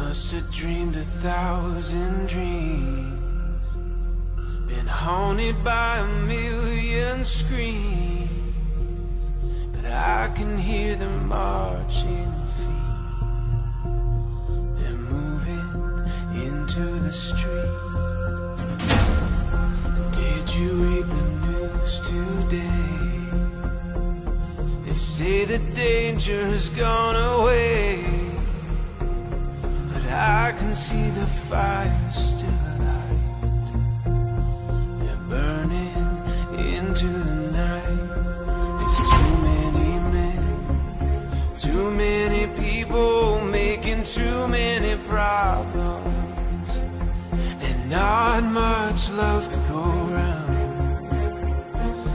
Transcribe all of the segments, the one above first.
must have dreamed 1,000 dreams, been haunted by 1,000,000 screams, but I can hear them marching feet. They're moving into the street. Did you read the news today? They say the danger's gone away, but I can see the fire still alight. They're burning into the night. There's too many men, too many people making too many problems, and not much love to go around.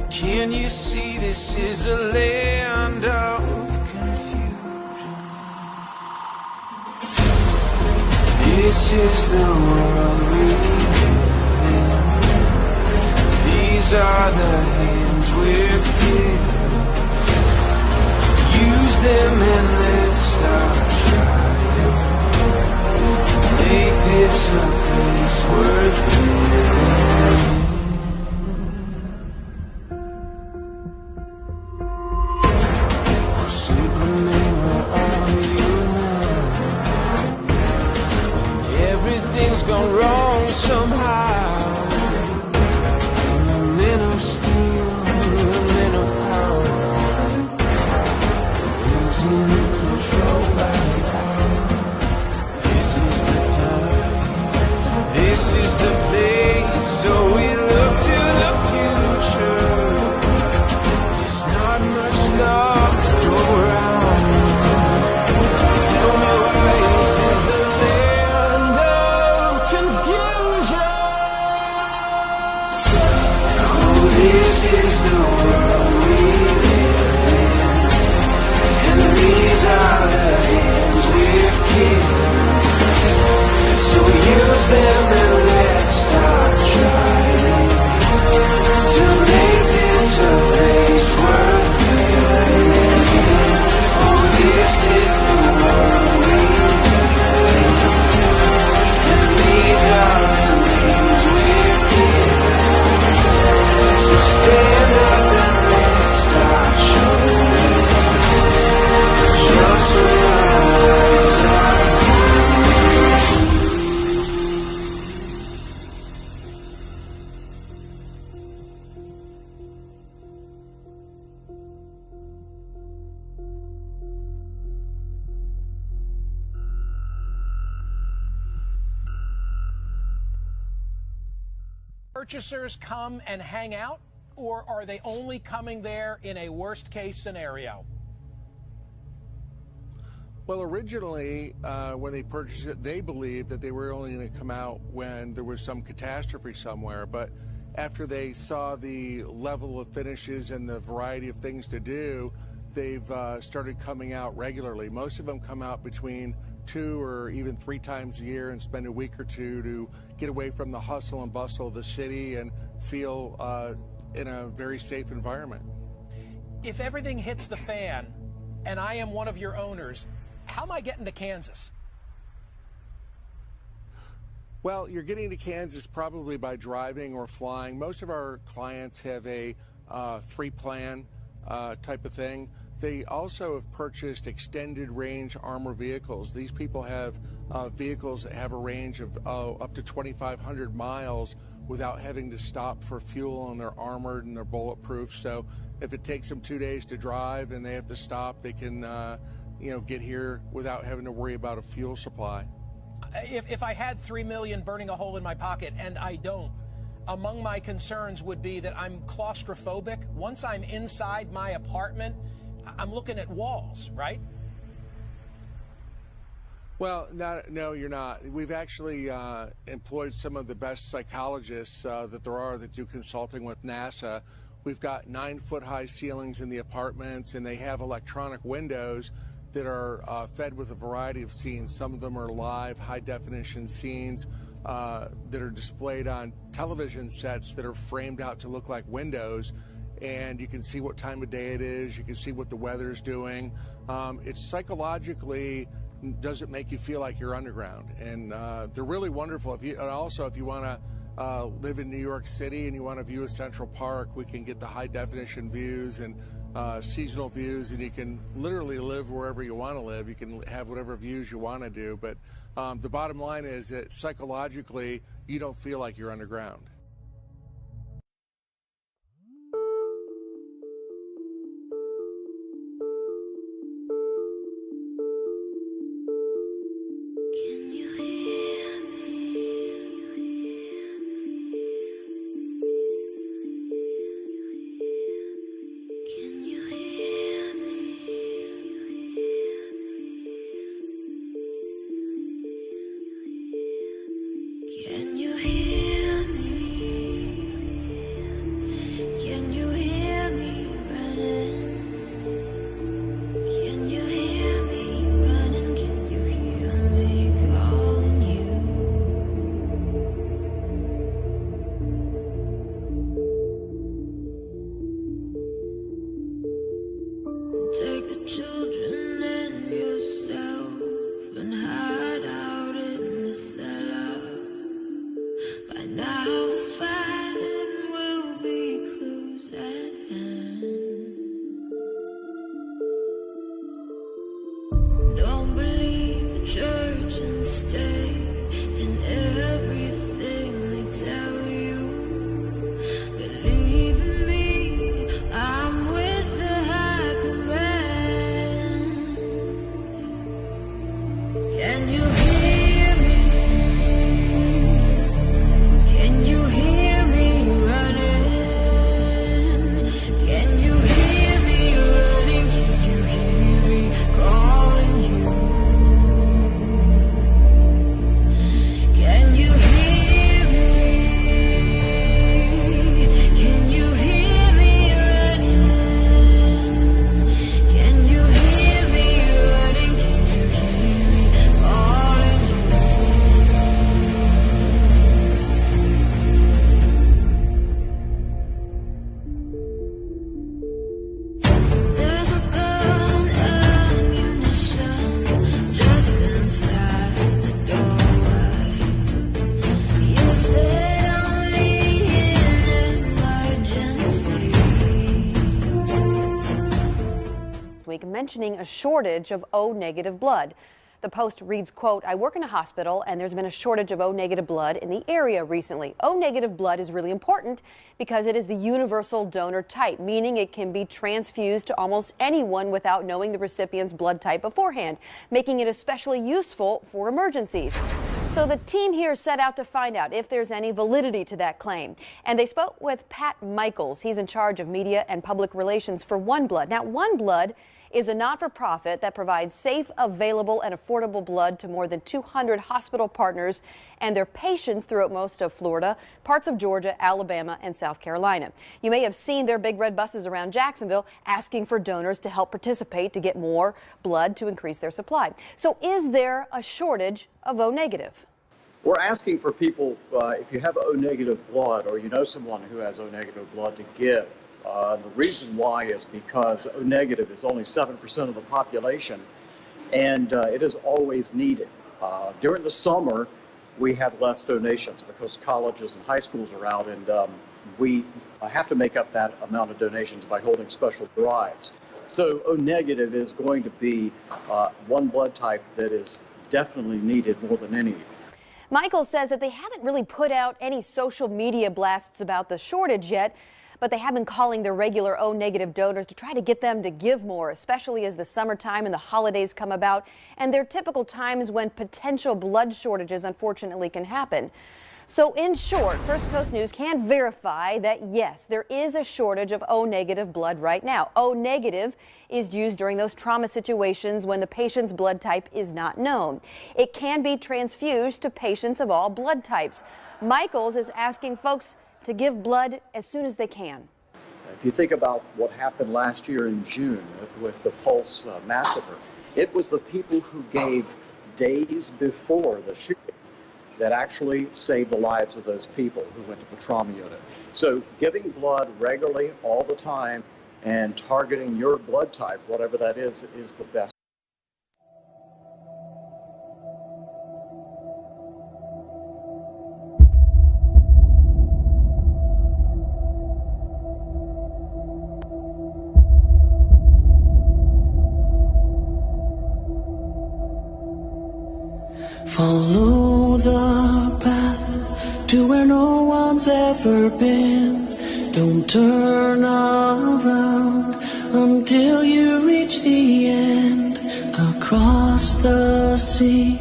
Can you see this is a land of confusion? This is the world we live in. These are the hands we're given. Use them and let's start trying to make this a place worth living. Gone wrong somehow. The men of steel, the men of power, losing control right now. This is the time, this is the place, so we look to the future. There's not much love to go around. Tell me why this is the land of confusion. Oh, this is the world we live in, and these are the hands we're given. So use them and let's start trying to make this a place worth living. Oh, this is the world we live in, and these are the names we're given. So stand up and let's start showing just when our eyes are Purchasers come and hang out, or are they only coming there in a worst-case scenario? Well, originally, when they purchased it, they believed that they were only going to come out when there was some catastrophe somewhere. But after they saw the level of finishes and the variety of things to do, they've started coming out regularly. Most of them come out between 2 or even 3 times a year and spend a week or two to get away from the hustle and bustle of the city and feel in a very safe environment. If everything hits the fan and I am one of your owners, how am I getting to Kansas? Well, you're getting to Kansas probably by driving or flying. Most of our clients have a 3-plan type of thing. They also have purchased extended range armor vehicles. These people have vehicles that have a range of up to 2,500 miles without having to stop for fuel, and they're armored and they're bulletproof. So if it takes them 2 days to drive and they have to stop, they can get here without having to worry about a fuel supply. If I had $3 million burning a hole in my pocket, and I don't, among my concerns would be that I'm claustrophobic. Once I'm inside my apartment, I'm looking at walls, right? Well, no, you're not. We've actually employed some of the best psychologists that there are that do consulting with NASA. We've got 9-foot-high ceilings in the apartments, and they have electronic windows that are fed with a variety of scenes. Some of them are live, high-definition scenes that are displayed on television sets that are framed out to look like windows. And you can see what time of day it is. You can see what the weather's doing. It's psychologically doesn't make you feel like you're underground. And they're really wonderful. And also, if you want to live in New York City and you want to view a Central Park, we can get the high definition views and seasonal views, and you can literally live wherever you want to live. You can have whatever views you want to do. But the bottom line is that psychologically, you don't feel like you're underground. Take the children and yourself and hide out in the cellar. By now the fighting will be close at hand. Don't believe the church and the state and everything they tell you. Believe in me, I'm with the high command. Can you hear me? Can you hear me running? Can you hear me running? Can you hear me calling you? Can you hear me? Can you hear me running? Can you hear me running? Can you hear me calling you? There's a gun and ammunition just inside the doorway. You said only in emergency. Week mentioning a shortage of O-negative blood. The Post reads, quote, I work in a hospital and there's been a shortage of O-negative blood in the area recently. O-negative blood is really important because it is the universal donor type, meaning it can be transfused to almost anyone without knowing the recipient's blood type beforehand, making it especially useful for emergencies. So the team here set out to find out if there's any validity to that claim. And they spoke with Pat Michaels. He's in charge of media and public relations for OneBlood. Now, OneBlood is a not-for-profit that provides safe, available, and affordable blood to more than 200 hospital partners and their patients throughout most of Florida, parts of Georgia, Alabama, and South Carolina. You may have seen their big red buses around Jacksonville asking for donors to help participate to get more blood to increase their supply. So is there a shortage of O-negative? We're asking for people, if you have O-negative blood or you know someone who has O-negative blood, to give. The reason why is because O-negative is only 7% of the population, and it is always needed. During the summer, we have less donations because colleges and high schools are out, and we have to make up that amount of donations by holding special drives. So O-negative is going to be one blood type that is definitely needed more than any. Michael says that they haven't really put out any social media blasts about the shortage yet, but they have been calling their regular O-negative donors to try to get them to give more, especially as the summertime and the holidays come about, and they're typical times when potential blood shortages unfortunately can happen. So in short, First Coast News can verify that yes, there is a shortage of O-negative blood right now. O-negative is used during those trauma situations when the patient's blood type is not known. It can be transfused to patients of all blood types. Michaels is asking folks to give blood as soon as they can. If you think about what happened last year in June with the Pulse massacre, it was the people who gave days before the shooting that actually saved the lives of those people who went to the trauma unit. So giving blood regularly all the time and targeting your blood type, whatever that is the best. the path to where no one's ever been. Don't turn around until you reach the end. Across the sea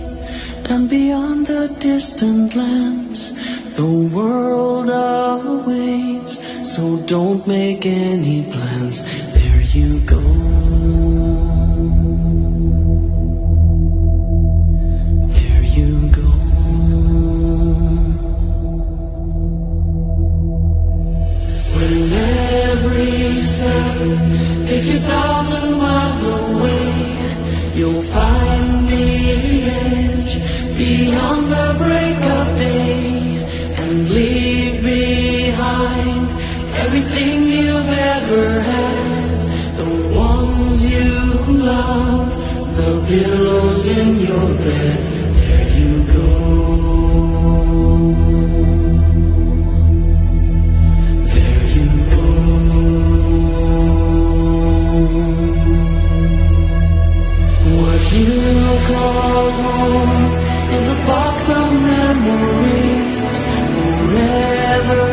and beyond the distant lands, the world awaits, so don't make any plans. There you go. There you go. When every step takes you 1,000 miles away, you'll find the edge beyond the break of day, and leave behind everything you've ever had, the ones you love, the pillows in your bed. There you go. There you go. What you call home is a box of memories, forever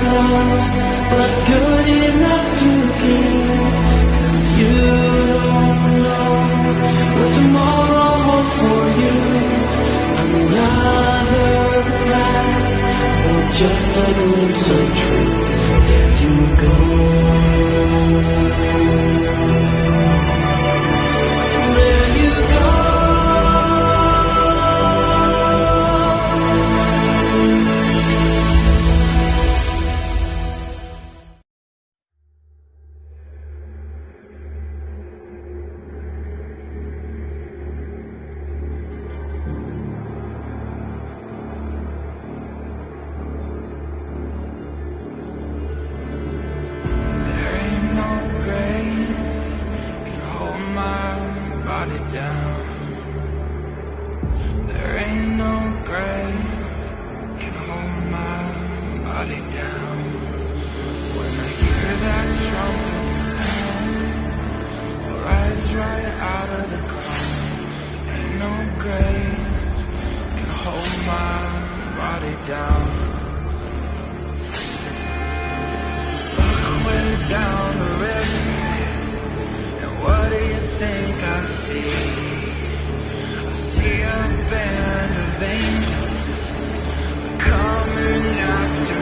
lost, but good enough to keep. 'Cause you don't know what tomorrow holds for you. Another path, or just a glimpse of truth. There you go. There you go. There ain't no grave can hold my body down. There ain't no grave can hold my body down. When I hear that trumpet sound, I'll rise right out of the ground. Ain't no grave can hold my body down. Look way down the river, and what do you think I see? I see a band of angels coming after